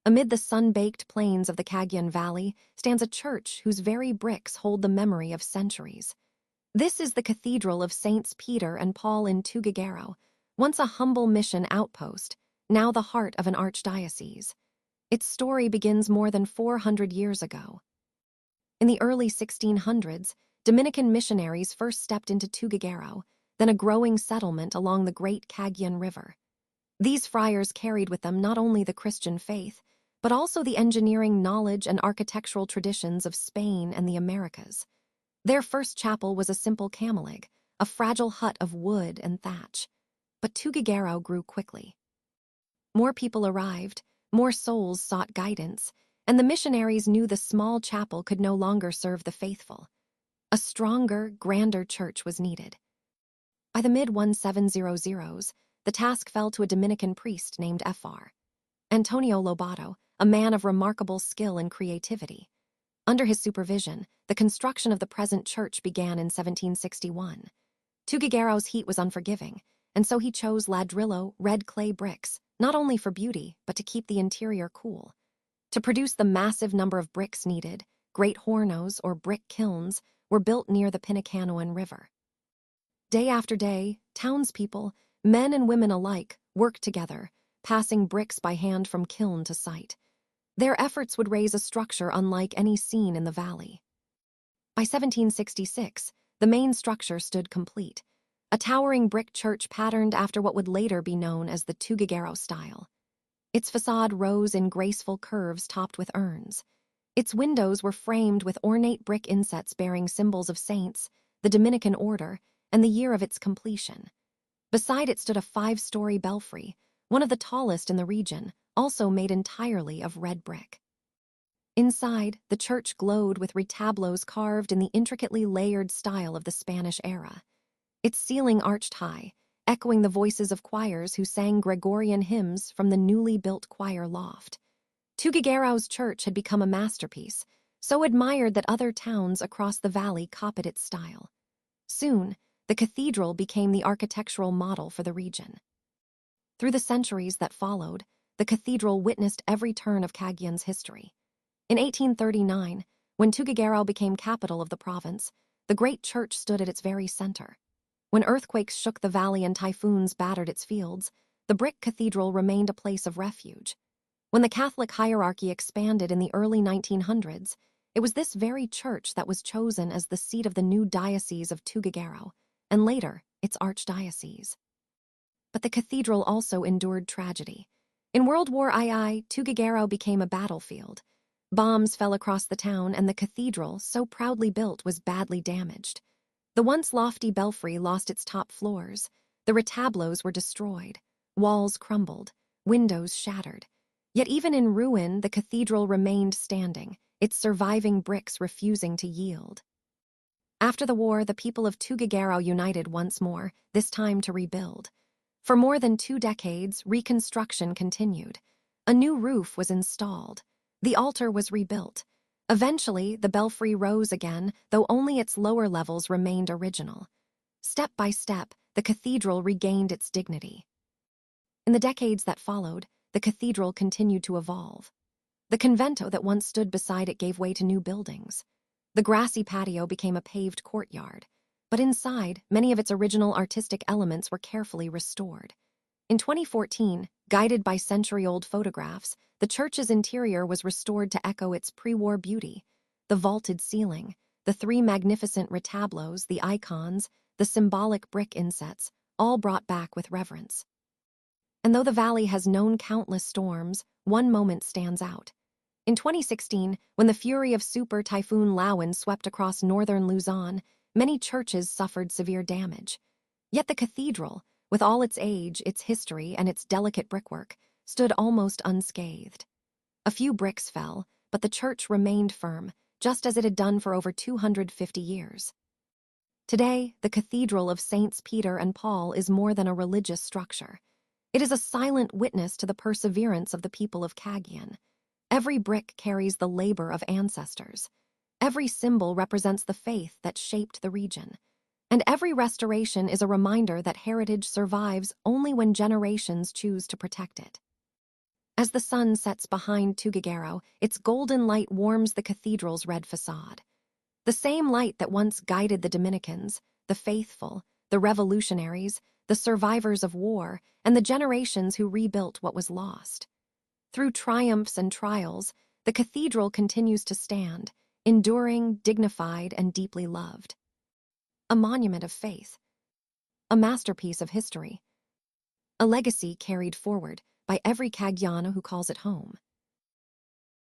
Amid the sun-baked plains of the Cagayan Valley stands a church whose very bricks hold the memory of centuries. This is the Cathedral of Saints Peter and Paul in Tuguegarao, once a humble mission outpost, now the heart of an archdiocese. Its story begins more than 400 years ago. In the early 1600s, Dominican missionaries first stepped into Tuguegarao, then a growing settlement along the Great Cagayan River. These friars carried with them not only the Christian faith, but also the engineering knowledge and architectural traditions of Spain and the Americas. Their first chapel was a simple camelig, a fragile hut of wood and thatch. But Tuguegarao grew quickly. More people arrived, more souls sought guidance, and the missionaries knew the small chapel could no longer serve the faithful. A stronger, grander church was needed. By the mid-1700s, the task fell to a Dominican priest named Fr. Antonio Lobato, a man of remarkable skill and creativity. Under his supervision, the construction of the present church began in 1761. Tuguegarao's heat was unforgiving, and so he chose ladrillo, red clay bricks, not only for beauty, but to keep the interior cool. To produce the massive number of bricks needed, great hornos, or brick kilns, were built near the Pinacanoan River. Day after day, townspeople, men and women alike, worked together, passing bricks by hand from kiln to site. Their efforts would raise a structure unlike any seen in the valley. By 1766, the main structure stood complete, a towering brick church patterned after what would later be known as the Tuguegarao style. Its facade rose in graceful curves topped with urns. Its windows were framed with ornate brick insets bearing symbols of saints, the Dominican order, and the year of its completion. Beside it stood a 5-story belfry, one of the tallest in the region, also made entirely of red brick. Inside, the church glowed with retablos carved in the intricately layered style of the Spanish era. Its ceiling arched high, echoing the voices of choirs who sang Gregorian hymns from the newly built choir loft. Tuguegarao's church had become a masterpiece, so admired that other towns across the valley copied its style. Soon, the cathedral became the architectural model for the region. Through the centuries that followed, the cathedral witnessed every turn of Cagayan's history. In 1839, when Tuguegarao became capital of the province, the great church stood at its very center. When earthquakes shook the valley and typhoons battered its fields, the brick cathedral remained a place of refuge. When the Catholic hierarchy expanded in the early 1900s, it was this very church that was chosen as the seat of the new diocese of Tuguegarao, and later, its archdiocese. But the cathedral also endured tragedy. In World War II, Tuguegarao became a battlefield. Bombs fell across the town, and the cathedral, so proudly built, was badly damaged. The once lofty belfry lost its top floors. The retablos were destroyed. Walls crumbled. Windows shattered. Yet even in ruin, the cathedral remained standing, its surviving bricks refusing to yield. After the war, the people of Tuguegarao united once more, this time to rebuild. For more than 2 decades, reconstruction continued. A new roof was installed. The altar was rebuilt. Eventually, the belfry rose again, though only its lower levels remained original. Step by step, the cathedral regained its dignity. In the decades that followed, the cathedral continued to evolve. The convento that once stood beside it gave way to new buildings. The grassy patio became a paved courtyard, but inside, many of its original artistic elements were carefully restored. In 2014, guided by century-old photographs, the church's interior was restored to echo its pre-war beauty. The vaulted ceiling, the 3 magnificent retablos, the icons, the symbolic brick insets, all brought back with reverence. And though the valley has known countless storms, one moment stands out. In 2016, when the fury of Super Typhoon Lawan swept across northern Luzon, many churches suffered severe damage. Yet the cathedral, with all its age, its history, and its delicate brickwork, stood almost unscathed. A few bricks fell, but the church remained firm, just as it had done for over 250 years. Today, the Cathedral of Saints Peter and Paul is more than a religious structure. It is a silent witness to the perseverance of the people of Cagayan. Every brick carries the labor of ancestors. Every symbol represents the faith that shaped the region. And every restoration is a reminder that heritage survives only when generations choose to protect it. As the sun sets behind Tuguegarao, its golden light warms the cathedral's red facade. The same light that once guided the Dominicans, the faithful, the revolutionaries, the survivors of war, and the generations who rebuilt what was lost. Through triumphs and trials, the cathedral continues to stand, enduring, dignified, and deeply loved. A monument of faith. A masterpiece of history. A legacy carried forward by every Cagayan who calls it home.